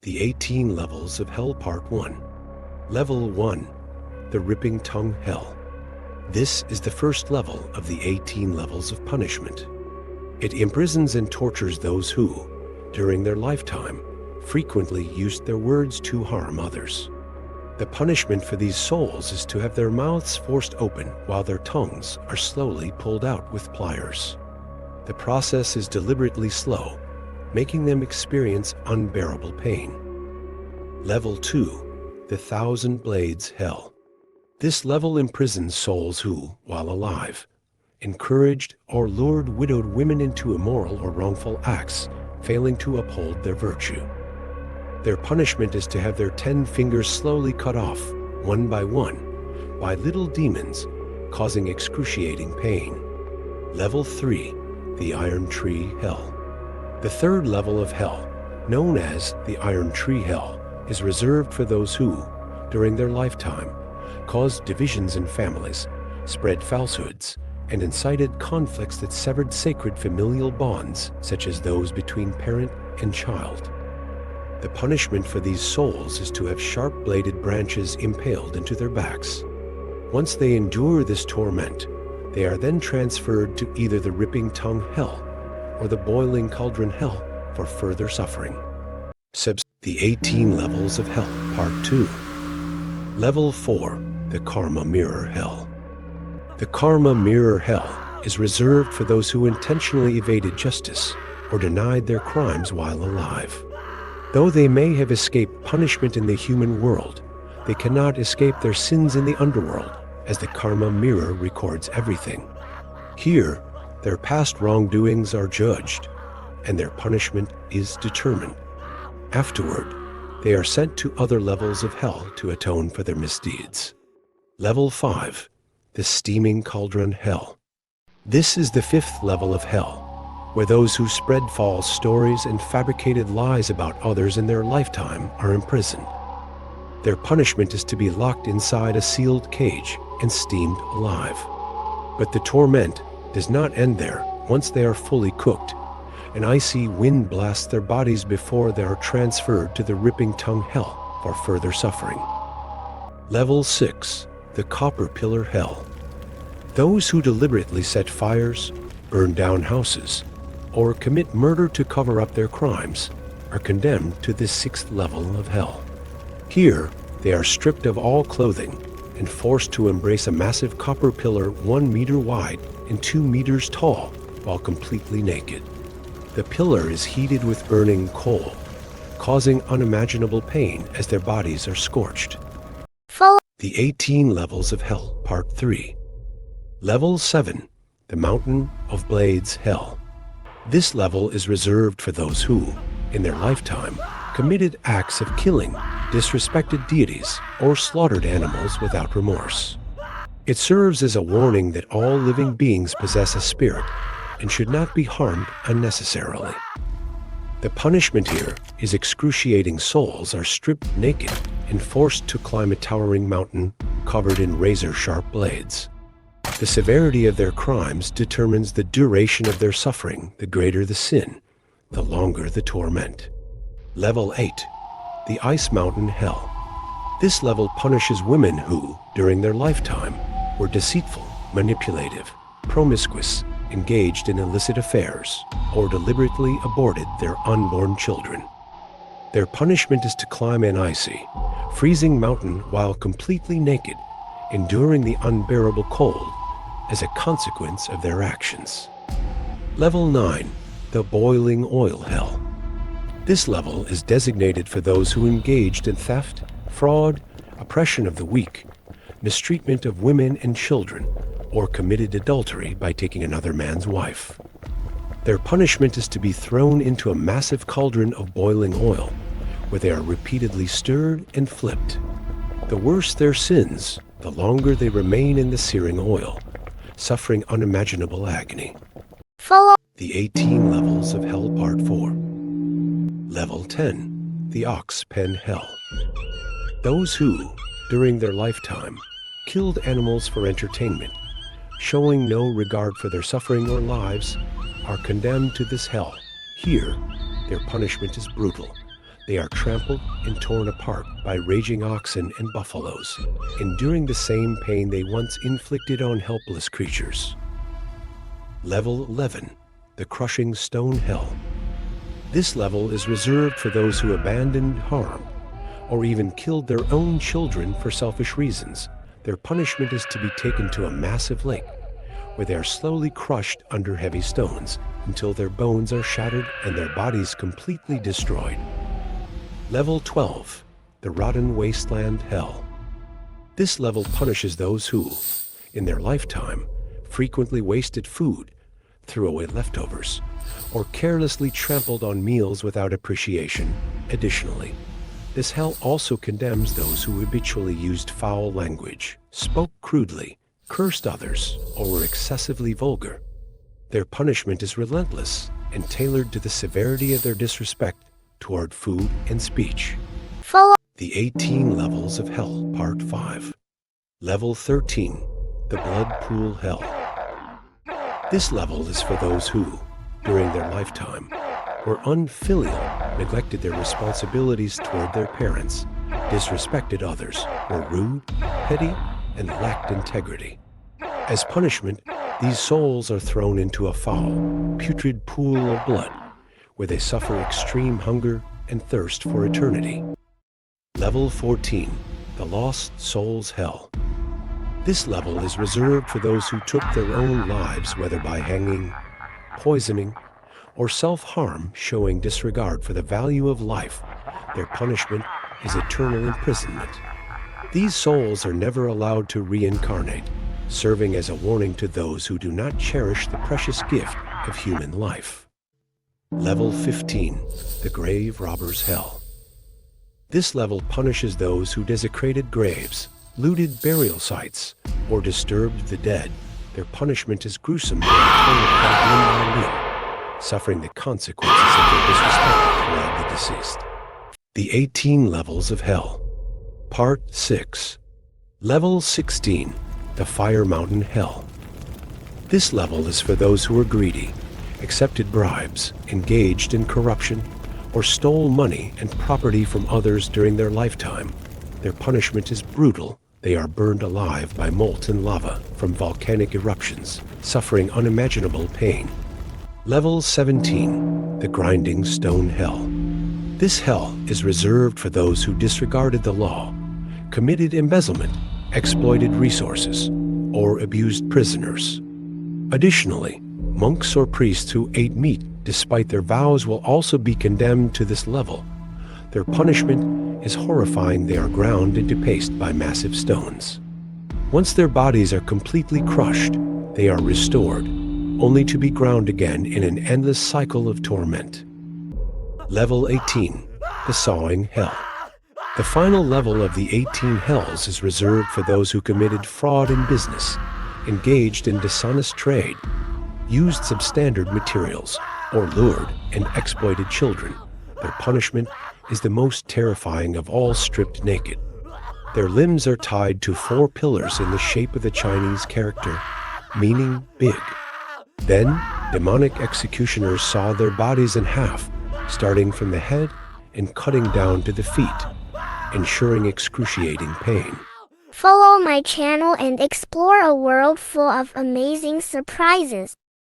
The 18 Levels of Hell Part 1. Level 1. The Ripping Tongue Hell. This is the first level of the 18 levels of punishment. It imprisons and tortures those who, during their lifetime, frequently used their words to harm others. The punishment for these souls is to have their mouths forced open while their tongues are slowly pulled out with pliers. The process is deliberately slow, making them experience unbearable pain. Level 2. The Thousand Blades Hell. This level imprisons souls who, while alive, encouraged or lured widowed women into immoral or wrongful acts, failing to uphold their virtue. Their punishment is to have their 10 fingers slowly cut off, one, by little demons, causing excruciating pain. Level 3. The Iron Tree Hell. The third level of hell, known as the Iron Tree Hell, is reserved for those who, during their lifetime, caused divisions in families, spread falsehoods, and incited conflicts that severed sacred familial bonds, such as those between parent and child. The punishment for these souls is to have sharp-bladed branches impaled into their backs. Once they endure this torment, they are then transferred to either the Ripping Tongue Hell or the Boiling Cauldron Hell for further suffering. The 18 Levels of Hell, Part 2. Level 4. The Karma Mirror Hell. The Karma Mirror Hell is reserved for those who intentionally evaded justice or denied their crimes while alive. Though they may have escaped punishment in the human world, they cannot escape their sins in the underworld, as the Karma Mirror records everything. Here, their past wrongdoings are judged, and their punishment is determined. Afterward, they are sent to other levels of hell to atone for their misdeeds. Level 5. The Steaming Cauldron Hell. This is the fifth level of hell, where those who spread false stories and fabricated lies about others in their lifetime are imprisoned. Their punishment is to be locked inside a sealed cage and steamed alive. But the torment does not end there. Once they are fully cooked, an icy wind blasts their bodies before they are transferred to the Ripping Tongue Hell for further suffering. Level 6. The Copper Pillar Hell. Those who deliberately set fires, burn down houses, or commit murder to cover up their crimes are condemned to this sixth level of hell. Here, they are stripped of all clothing and forced to embrace a massive copper pillar 1 meter wide and 2 meters tall while completely naked. The pillar is heated with burning coal, causing unimaginable pain as their bodies are scorched. The 18 Levels of Hell, Part 3. Level 7. The Mountain of Blades Hell. This level is reserved for those who, in their lifetime, committed acts of killing, disrespected deities, or slaughtered animals without remorse. It serves as a warning that all living beings possess a spirit and should not be harmed unnecessarily. The punishment here is excruciating souls are stripped naked and forced to climb a towering mountain covered in razor-sharp blades. The severity of their crimes determines the duration of their suffering. The greater the sin, the longer the torment. Level 8. The Ice Mountain Hell. This level punishes women who, during their lifetime, were deceitful, manipulative, promiscuous, engaged in illicit affairs, or deliberately aborted their unborn children. Their punishment is to climb an icy, freezing mountain while completely naked, enduring the unbearable cold as a consequence of their actions. Level 9. The Boiling Oil Hell. This level is designated for those who engaged in theft, fraud, oppression of the weak, mistreatment of women and children, or committed adultery by taking another man's wife. Their punishment is to be thrown into a massive cauldron of boiling oil, where they are repeatedly stirred and flipped. The worse their sins, the longer they remain in the searing oil, suffering unimaginable agony. The 18 Levels of Hell, Part 4. Level 10. The Ox Pen Hell. Those who, during their lifetime, killed animals for entertainment, showing no regard for their suffering or lives, are condemned to this hell. Here, their punishment is brutal. They are trampled and torn apart by raging oxen and buffaloes, enduring the same pain they once inflicted on helpless creatures. Level 11, the Crushing Stone Hell. This level is reserved for those who abandoned, harmed, or even killed their own children for selfish reasons. Their punishment is to be taken to a massive lake, where they are slowly crushed under heavy stones until their bones are shattered and their bodies completely destroyed. Level 12, the Rotten Wasteland Hell. This level punishes those who, in their lifetime, frequently wasted food, threw away leftovers, or carelessly trampled on meals without appreciation. Additionally, this hell also condemns those who habitually used foul language, spoke crudely, cursed others, or were excessively vulgar. Their punishment is relentless and tailored to the severity of their disrespect toward food and speech. Follow The 18 Levels of Hell, Part 5. Level 13, the Blood Pool Hell. This level is for those who, during their lifetime, were unfilial, neglected their responsibilities toward their parents, disrespected others, were rude, petty, and lacked integrity. As punishment, these souls are thrown into a foul, putrid pool of blood, where they suffer extreme hunger and thirst for eternity. Level 14, the Lost Souls Hell. This level is reserved for those who took their own lives, whether by hanging, poisoning, or self-harm, showing disregard for the value of life. Their punishment is eternal imprisonment. These souls are never allowed to reincarnate, serving as a warning to those who do not cherish the precious gift of human life. Level 15, the Grave Robbers Hell. This level punishes those who desecrated graves, looted burial sites, or disturbed the dead. Their punishment is gruesome. They are torn apart limb by limb, suffering the consequences of their disrespect toward the deceased. The 18 Levels of Hell, Part 6. Level 16, the Fire Mountain Hell. This level is for those who are greedy, accepted bribes, engaged in corruption, or stole money and property from others during their lifetime. Their punishment is brutal. They are burned alive by molten lava from volcanic eruptions, suffering unimaginable pain. Level 17, the Grinding Stone Hell. This hell is reserved for those who disregarded the law, committed embezzlement, exploited resources, or abused prisoners. Additionally, monks or priests who ate meat despite their vows will also be condemned to this level. Their punishment is horrifying. They are ground into paste by massive stones. Once their bodies are completely crushed, they are restored, only to be ground again in an endless cycle of torment. Level 18, the Sawing Hell. The final level of the 18 Hells is reserved for those who committed fraud in business, engaged in dishonest trade, used substandard materials, or lured and exploited children. Their punishment is the most terrifying of all, stripped naked. Their limbs are tied to 4 pillars in the shape of the Chinese character, meaning big. Then, demonic executioners saw their bodies in half, starting from the head and cutting down to the feet, ensuring excruciating pain. Follow my channel and explore a world full of amazing surprises.